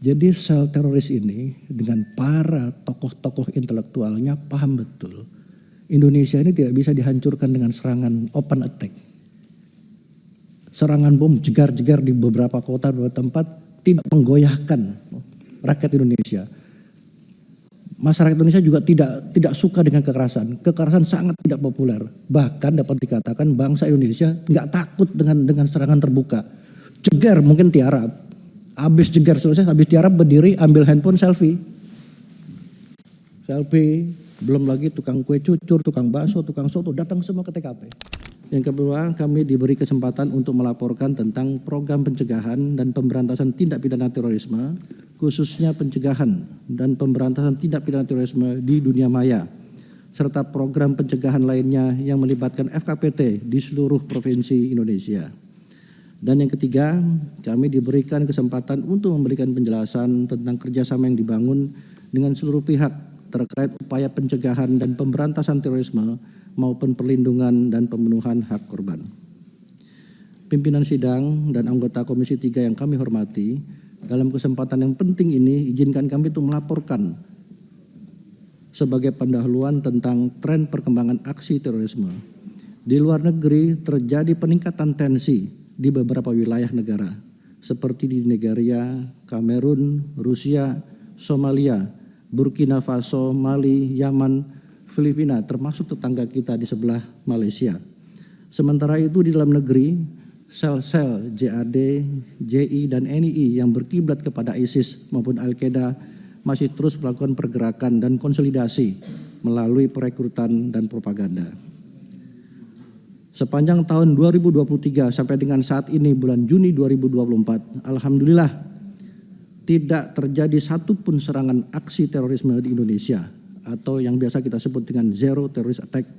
Jadi sel teroris ini dengan para tokoh-tokoh intelektualnya paham betul Indonesia ini tidak bisa dihancurkan dengan serangan open attack. Serangan bom jegar-jegar di beberapa kota, beberapa tempat tidak menggoyahkan rakyat Indonesia. Masyarakat Indonesia juga tidak suka dengan kekerasan. Kekerasan sangat tidak populer. Bahkan dapat dikatakan bangsa Indonesia nggak takut dengan serangan terbuka. Jegar mungkin tiarap. Habis jegar selesai, habis tiarap berdiri ambil handphone selfie. Belum lagi tukang kue cucur, tukang bakso, tukang soto datang semua ke TKP. Yang kedua, kami diberi kesempatan untuk melaporkan tentang program pencegahan dan pemberantasan tindak pidana terorisme, khususnya pencegahan dan pemberantasan tindak pidana terorisme di dunia maya, serta program pencegahan lainnya yang melibatkan FKPT di seluruh provinsi Indonesia. Dan yang ketiga, kami diberikan kesempatan untuk memberikan penjelasan tentang kerjasama yang dibangun dengan seluruh pihak terkait upaya pencegahan dan pemberantasan terorisme maupun perlindungan dan pemenuhan hak korban. Pimpinan sidang dan anggota Komisi 3 yang kami hormati, dalam kesempatan yang penting ini izinkan kami untuk melaporkan sebagai pendahuluan tentang tren perkembangan aksi terorisme. Di luar negeri terjadi peningkatan tensi di beberapa wilayah negara seperti di Nigeria, Kamerun, Rusia, Somalia, Burkina Faso, Mali, Yaman, Filipina, termasuk tetangga kita di sebelah Malaysia. Sementara itu di dalam negeri, sel-sel JAD, JI, dan NII yang berkiblat kepada ISIS maupun Al-Qaeda masih terus melakukan pergerakan dan konsolidasi melalui perekrutan dan propaganda. Sepanjang tahun 2023 sampai dengan saat ini bulan Juni 2024, alhamdulillah tidak terjadi satupun serangan aksi terorisme di Indonesia atau yang biasa kita sebut dengan zero terrorist attack.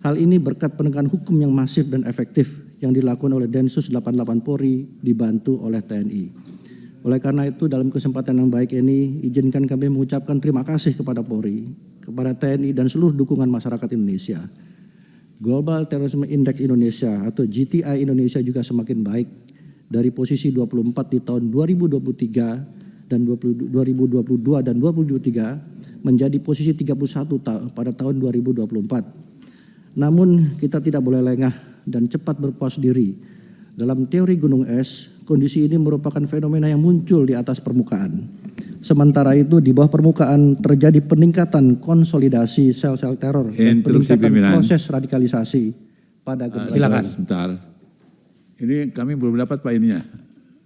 Hal ini berkat penegakan hukum yang masif dan efektif yang dilakukan oleh Densus 88 Polri dibantu oleh TNI. Oleh karena itu dalam kesempatan yang baik ini izinkan kami mengucapkan terima kasih kepada Polri, kepada TNI dan seluruh dukungan masyarakat Indonesia. Global Terrorism Index Indonesia atau GTI Indonesia juga semakin baik dari posisi 24 di tahun 2023 dan 2022 dan 2023 menjadi posisi 31 pada tahun 2024. Namun kita tidak boleh lengah dan cepat berpuas diri. Dalam teori gunung es, kondisi ini merupakan fenomena yang muncul di atas permukaan. Sementara itu di bawah permukaan terjadi peningkatan konsolidasi sel-sel teror dan peningkatan proses radikalisasi pada generasi. Silakan. Sebentar. Ini kami belum dapat Pak ininya.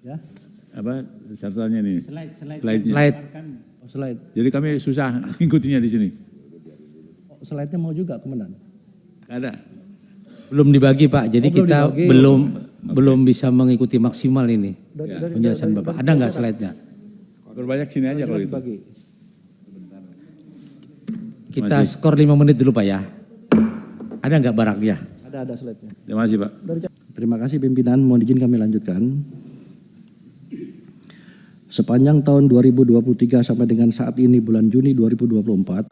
Ya. Apa catatannya ini? Slide. Jadi kami susah ngikutinya di sini. Slide-nya mau juga Komandan? Ada. Belum dibagi Pak, jadi kita belum bisa mengikuti maksimal ini penjelasan Bapak. Ada nggak slide-nya? Berbanyak sini aja kalau itu. Kita skor 5 menit dulu Pak ya. Ada nggak baraknya? Ada slide-nya. Terima kasih Pak. Terima kasih pimpinan, mohon izin kami lanjutkan. Sepanjang tahun 2023 sampai dengan saat ini bulan Juni 2024,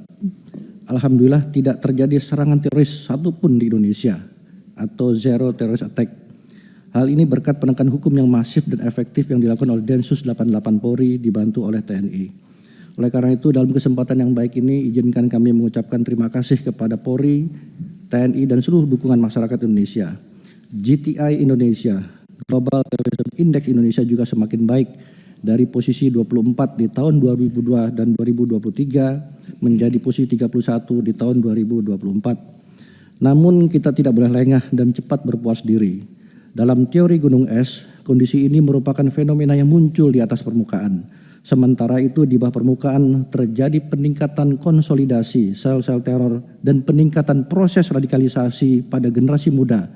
alhamdulillah tidak terjadi serangan teroris satupun di Indonesia atau zero terrorist attack. Hal ini berkat penegakan hukum yang masif dan efektif yang dilakukan oleh Densus 88 Polri dibantu oleh TNI. Oleh karena itu dalam kesempatan yang baik ini izinkan kami mengucapkan terima kasih kepada Polri, TNI dan seluruh dukungan masyarakat Indonesia. GTI Indonesia, Global Terrorism Index Indonesia juga semakin baik dari posisi 24 di tahun 2002 dan 2023 menjadi posisi 31 di tahun 2024. Namun kita tidak boleh lengah dan cepat berpuas diri. Dalam teori gunung es, kondisi ini merupakan fenomena yang muncul di atas permukaan. Sementara itu di bawah permukaan terjadi peningkatan konsolidasi sel-sel teror dan peningkatan proses radikalisasi pada generasi muda,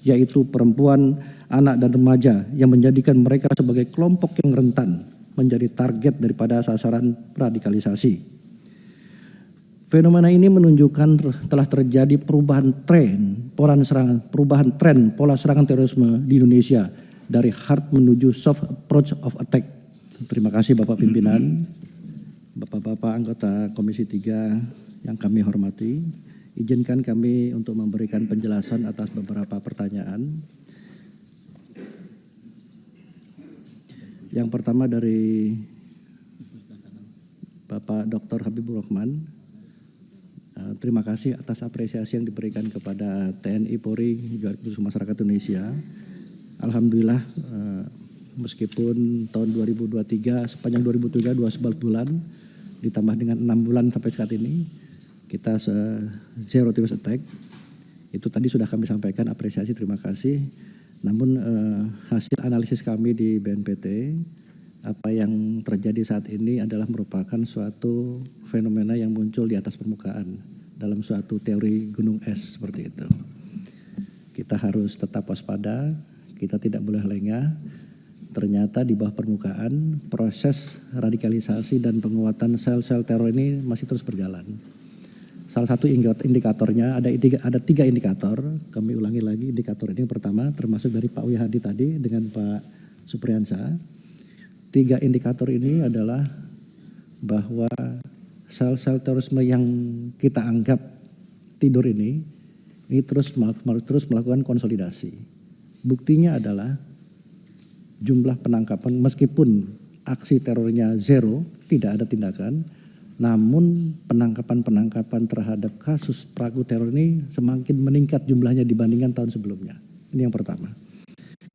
yaitu perempuan, anak dan remaja yang menjadikan mereka sebagai kelompok yang rentan menjadi target daripada sasaran radikalisasi. Fenomena ini menunjukkan telah terjadi perubahan tren pola serangan terorisme di Indonesia dari hard menuju soft approach of attack. Terima kasih Bapak Pimpinan, Bapak-Bapak anggota Komisi 3 yang kami hormati. Izinkan kami untuk memberikan penjelasan atas beberapa pertanyaan. Yang pertama dari Bapak Dr. Habibur Rahman. Terima kasih atas apresiasi yang diberikan kepada TNI Polri juga masyarakat Indonesia. Alhamdulillah meskipun tahun 2023 sepanjang 2023 11 bulan ditambah dengan 6 bulan sampai saat ini kita zero terrorist attack. Itu tadi sudah kami sampaikan apresiasi, terima kasih. Namun hasil analisis kami di BNPT, apa yang terjadi saat ini adalah merupakan suatu fenomena yang muncul di atas permukaan dalam suatu teori gunung es seperti itu. Kita harus tetap waspada, kita tidak boleh lengah. Ternyata di bawah permukaan proses radikalisasi dan penguatan sel-sel teror ini masih terus berjalan. Salah satu indikatornya ada 3 indikator, kami ulangi lagi indikator ini. Yang pertama termasuk dari Pak Wihadi tadi dengan Pak Supriyansa. 3 indikator ini adalah bahwa sel-sel terorisme yang kita anggap tidur ini terus melakukan konsolidasi. Buktinya adalah jumlah penangkapan meskipun aksi terornya zero, tidak ada tindakan, namun penangkapan terhadap kasus pelaku teror ini semakin meningkat jumlahnya dibandingkan tahun sebelumnya. Ini yang pertama.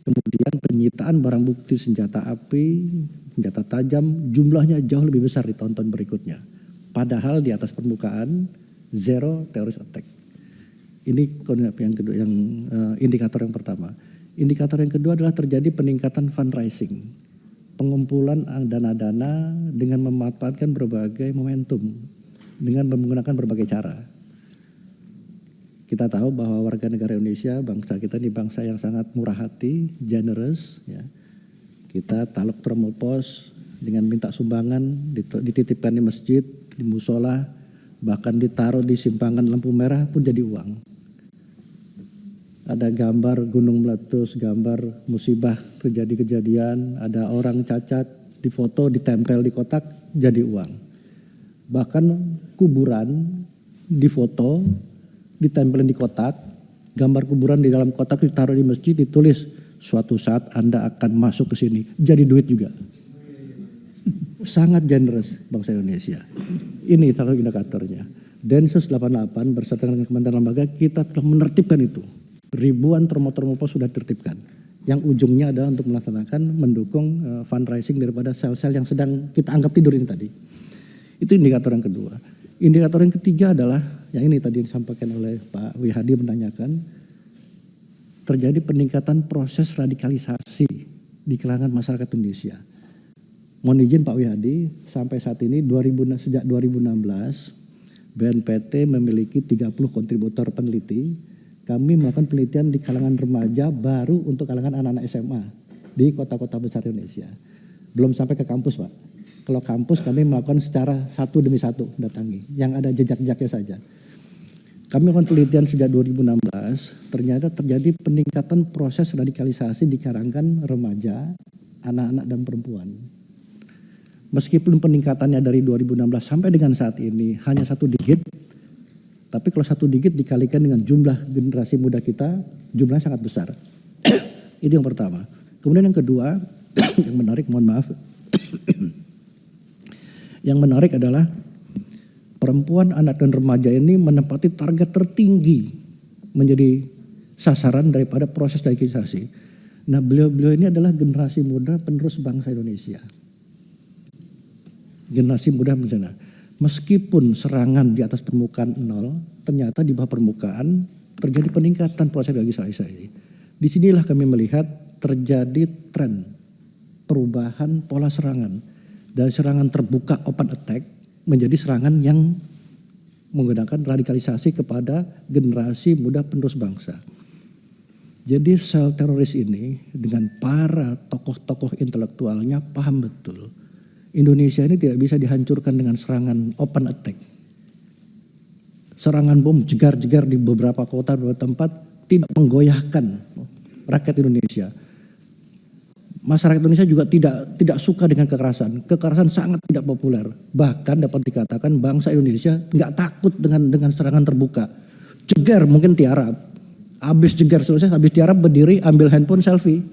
Kemudian penyitaan barang bukti senjata api, senjata tajam jumlahnya jauh lebih besar di tahun-tahun berikutnya. Padahal di atas permukaan zero terrorist attack. Ini yang kedua, indikator yang pertama. Indikator yang kedua adalah terjadi peningkatan fundraising, pengumpulan dana-dana dengan memanfaatkan berbagai momentum, dengan menggunakan berbagai cara. Kita tahu bahwa warga negara Indonesia, bangsa kita ini bangsa yang sangat murah hati, generous. Ya. Kita taluk tromopos dengan minta sumbangan, dititipkan di masjid, di musola, bahkan ditaruh di simpangan lampu merah pun jadi uang. Ada gambar gunung meletus, gambar musibah terjadi kejadian, ada orang cacat, difoto, ditempel di kotak, jadi uang. Bahkan kuburan difoto, ditempelin di kotak, gambar kuburan di dalam kotak ditaruh di masjid, ditulis suatu saat Anda akan masuk ke sini, jadi duit juga. Sangat generous bangsa Indonesia. Ini salah satu indikatornya. Densus 88 bersama dengan Kementerian Lembaga kita telah menertibkan itu. Ribuan termopos sudah ditertibkan. Yang ujungnya adalah untuk melaksanakan mendukung fundraising daripada sel-sel yang sedang kita anggap tidur ini tadi. Itu indikator yang kedua. Indikator yang ketiga adalah yang ini tadi disampaikan oleh Pak Wihadi menanyakan, terjadi peningkatan proses radikalisasi di kalangan masyarakat Indonesia. Mohon izin Pak Wihadi, sampai saat ini sejak 2016 BNPT memiliki 30 kontributor peneliti. Kami melakukan penelitian di kalangan remaja baru untuk kalangan anak-anak SMA di kota-kota besar Indonesia. Belum sampai ke kampus Pak. Kalau kampus kami melakukan secara satu demi satu datangi, yang ada jejak-jejaknya saja. Kami melakukan penelitian sejak 2016, ternyata terjadi peningkatan proses radikalisasi di kalangan remaja, anak-anak dan perempuan. Meskipun peningkatannya dari 2016 sampai dengan saat ini hanya 1 digit, tapi kalau 1 digit dikalikan dengan jumlah generasi muda kita, jumlahnya sangat besar. Ini yang pertama. Kemudian yang kedua, yang menarik, mohon maaf. Yang menarik adalah perempuan, anak dan remaja ini menempati target tertinggi menjadi sasaran daripada proses radikalisasi. Nah, beliau ini adalah generasi muda penerus bangsa Indonesia. Generasi muda bencana. Meskipun serangan di atas permukaan 0, ternyata di bawah permukaan terjadi peningkatan proses radikalisasi. Disinilah kami melihat terjadi tren perubahan pola serangan. Dari serangan terbuka open attack menjadi serangan yang menggunakan radikalisasi kepada generasi muda penerus bangsa. Jadi sel teroris ini dengan para tokoh-tokoh intelektualnya paham betul. Indonesia ini tidak bisa dihancurkan dengan serangan open attack. Serangan bom jegar-jegar di beberapa kota, beberapa tempat tidak menggoyahkan rakyat Indonesia. Masyarakat Indonesia juga tidak suka dengan kekerasan. Kekerasan sangat tidak populer. Bahkan dapat dikatakan bangsa Indonesia nggak takut dengan serangan terbuka. Jegar mungkin tiarap. Habis jegar selesai, habis tiarap berdiri ambil handphone selfie.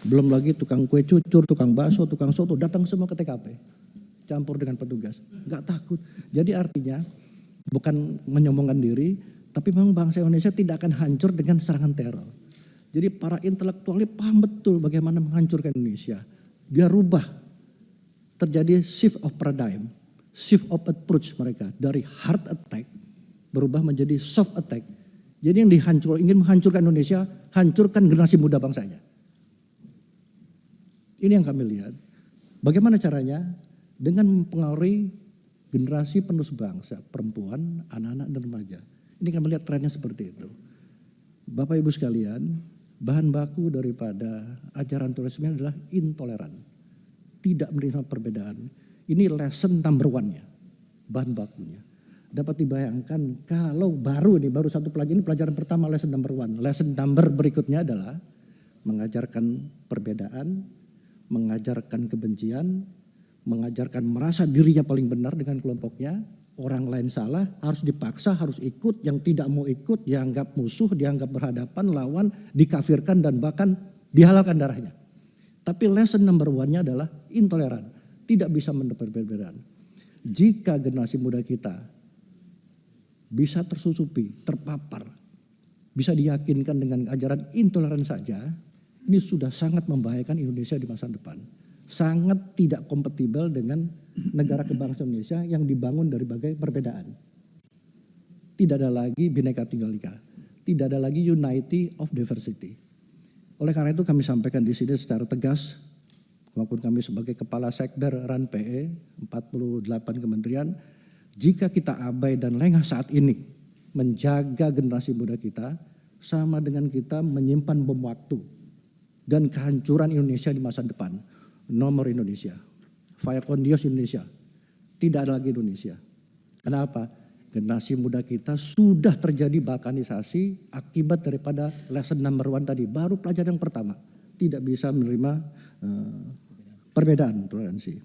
Belum lagi tukang kue cucur, tukang bakso, tukang soto datang semua ke TKP. Campur dengan petugas. Nggak takut. Jadi artinya bukan menyombongkan diri, tapi memang bangsa Indonesia tidak akan hancur dengan serangan teror. Jadi para intelektualnya paham betul bagaimana menghancurkan Indonesia. Dia rubah. Terjadi shift of paradigm, shift of approach mereka. Dari hard attack berubah menjadi soft attack. Jadi yang ingin menghancurkan Indonesia, hancurkan generasi muda bangsanya. Ini yang kami lihat. Bagaimana caranya? Dengan mempengaruhi generasi penerus bangsa, perempuan, anak-anak dan remaja. Ini kami lihat trennya seperti itu. Bapak Ibu sekalian, bahan baku daripada ajaran terorisme adalah intoleran. Tidak menerima perbedaan. Ini lesson number one-nya, bahan bakunya. Dapat dibayangkan kalau baru satu pelajaran, ini pelajaran pertama lesson number one. Lesson number berikutnya adalah mengajarkan perbedaan, mengajarkan kebencian, mengajarkan merasa dirinya paling benar dengan kelompoknya, orang lain salah, harus dipaksa, harus ikut, yang tidak mau ikut dianggap musuh, dianggap berhadapan, lawan, dikafirkan dan bahkan dihalalkan darahnya. Tapi lesson number one-nya adalah intoleran, tidak bisa mendapat perbedaan. Jika generasi muda kita bisa tersusupi, terpapar, bisa diyakinkan dengan ajaran intoleran saja, ini sudah sangat membahayakan Indonesia di masa depan. Sangat tidak kompatibel dengan negara kebangsaan Indonesia yang dibangun dari berbagai perbedaan. Tidak ada lagi Bhinneka Tunggal Ika. Tidak ada lagi unity of diversity. Oleh karena itu kami sampaikan di sini secara tegas, maupun kami sebagai Kepala Sekber RAN-PE, 48 kementerian, jika kita abai dan lengah saat ini menjaga generasi muda kita, sama dengan kita menyimpan bom waktu dan kehancuran Indonesia di masa depan. Nomor Indonesia, fire on Dios Indonesia, tidak ada lagi Indonesia. Kenapa? Generasi muda kita sudah terjadi balkanisasi akibat daripada lesson number one tadi. Baru pelajaran yang pertama, tidak bisa menerima perbedaan, toleransi.